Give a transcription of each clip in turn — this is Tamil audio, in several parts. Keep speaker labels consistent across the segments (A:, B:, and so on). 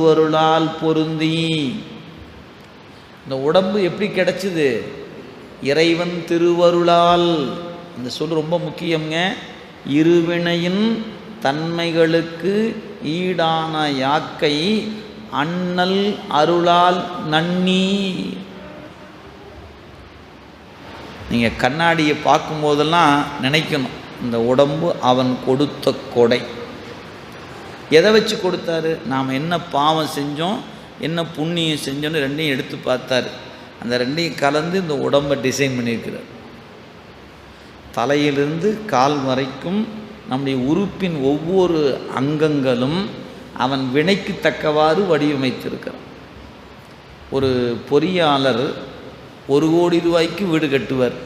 A: திருவருளால் பொருந்தி. இந்த உடம்பு எப்படி கிடைச்சிது? இறைவன் திருவருளால். இந்த சொல் ரொம்ப முக்கியங்க. இருவினையின் தன்மைகளுக்கு ஈடான யாக்கை அண்ணல் அருளால் நன்னி. நீங்கள் கண்ணாடியை பார்க்கும்போதெல்லாம் நினைக்கணும், இந்த உடம்பு அவன் கொடுத்த கொடை. எதை வச்சு கொடுத்தாரு? நாம் என்ன பாவம் செஞ்சோம், என்ன புண்ணியம் செஞ்சோன்னு ரெண்டையும் எடுத்து பார்த்தாரு. அந்த ரெண்டையும் கலந்து இந்த உடம்பை டிசைன் பண்ணியிருக்கிறார். தலையிலிருந்து கால் வரைக்கும் நம்முடைய உறுப்பின் ஒவ்வொரு அங்கங்களும் அவன் வினைக்கு தக்கவாறு வடிவமைத்திருக்கிறான். ஒரு பொறியாளர் 1 கோடி ரூபாய்க்கு வீடு கட்டுவார்,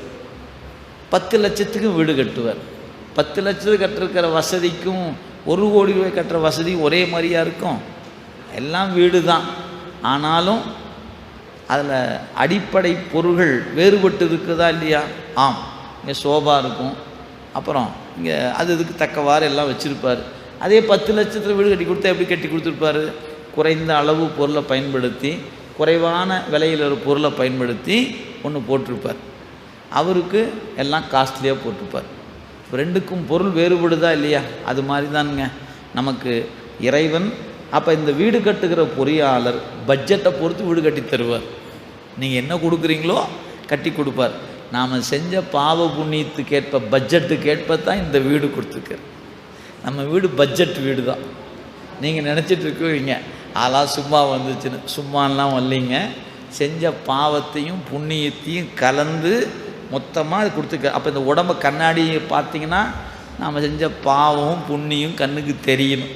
A: 10 லட்சத்துக்கு வீடு கட்டுவார். 10 லட்சத்துக்கு கட்டிருக்கிற வசதிக்கும் 1 கோடி ரூபாய் கட்டுற வசதி ஒரே மாதிரியாக இருக்கும். எல்லாம் வீடு தான். ஆனாலும் அதில் அடிப்படை பொருள்கள் வேறுபட்டு இருக்குதா இல்லையா? ஆம். இங்கே சோபா இருக்கும், அப்புறம் இங்கே அது இதுக்கு தக்கவாறு எல்லாம் வச்சுருப்பார். அதே 10 லட்சத்தில் வீடு கட்டி கொடுத்தா எப்படி கட்டி கொடுத்துருப்பார்? குறைந்த அளவு பொருளை பயன்படுத்தி, குறைவான விலையில் ஒரு பொருளை பயன்படுத்தி ஒன்று போட்டிருப்பார். அவருக்கு எல்லாம் காஸ்ட்லியாக போட்டிருப்பார். ரெண்டுக்கும் பொருள் வேறுபடுதா இல்லையா? அது மாதிரி தானுங்க நமக்கு இறைவன். அப்போ இந்த வீடு கட்டுகிற பொறியாளர் பட்ஜெட்டை பொறுத்து வீடு கட்டி தருவார். நீங்கள் என்ன கொடுக்குறீங்களோ கட்டி கொடுப்பார். நாம் செஞ்ச பாவ புண்ணியத்துக்கேற்ப பட்ஜெட்டுக்கேற்ப இந்த வீடு கொடுத்துருக்கார். நம்ம வீடு பட்ஜெட் வீடு தான். நீங்கள் நினச்சிட்டு இருக்குவீங்க அதெல்லாம் சும்மா வந்துச்சுன்னு. சும்மாலாம் வரலைங்க. செஞ்ச பாவத்தையும் புண்ணியத்தையும் கலந்து மொத்தமாக அது கொடுத்துருக்கார். அப்போ இந்த உடம்பை கண்ணாடியை பார்த்தீங்கன்னா நாம் செஞ்ச பாவமும் புண்ணியும் கண்ணுக்கு தெரியணும்.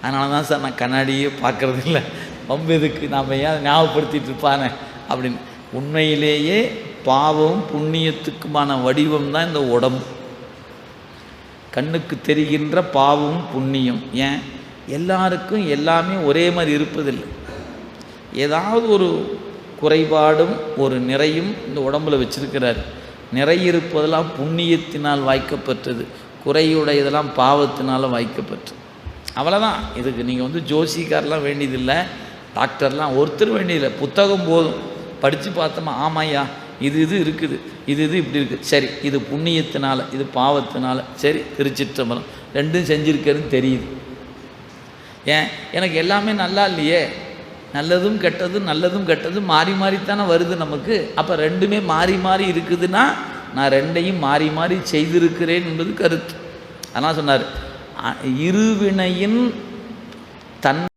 A: அதனால தான் சார் நான் கண்ணாடியே பார்க்குறது இல்லை, வம்பு எதுக்கு, நாம் ஏன் ஞாபகப்படுத்திட்டு இருப்பானே அப்படின்னு. உண்மையிலேயே பாவம் புண்ணியத்துக்குமான வடிவம் தான் இந்த உடம்பு. கண்ணுக்கு தெரிகின்ற பாவம் புண்ணியம். ஏன் எல்லாருக்கும் எல்லாமே ஒரே மாதிரி இருப்பதில்லை. ஏதாவது ஒரு குறைபாடும் ஒரு நிறையும் இந்த உடம்பில் வச்சிருக்கிறார். நிறை இருப்பதெல்லாம் புண்ணியத்தினால் வாய்க்கப்பட்டது, குறையுடையதெல்லாம் பாவத்தினால் வாய்க்கப்பட்டது. அவ்வளோதான். இதுக்கு நீங்கள் ஜோசிக்காரெலாம் வேண்டியதில்லை, டாக்டர்லாம் ஒருத்தர் வேண்டியதில்லை. புத்தகம் போதும். படித்து பார்த்தோமா, ஆமாய்யா இது இருக்குது, இது இப்படி இருக்குது, சரி இது புண்ணியத்தினால் இது பாவத்தினால், சரி திருச்சிற்றம்பலம் ரெண்டும் செஞ்சுருக்கிறதுன்னு தெரியுது. ஏன் எனக்கு எல்லாமே நல்லா இல்லையே, நல்லதும் கெட்டதும் நல்லதும் கெட்டதும் மாறி மாறித்தானே வருது நமக்கு. அப்போ ரெண்டுமே மாறி மாறி இருக்குதுன்னா நான் ரெண்டையும் மாறி மாறி செய்திருக்கிறேன் என்பது கருத்து. அதனால் சொன்னார், இருவினையின் தன்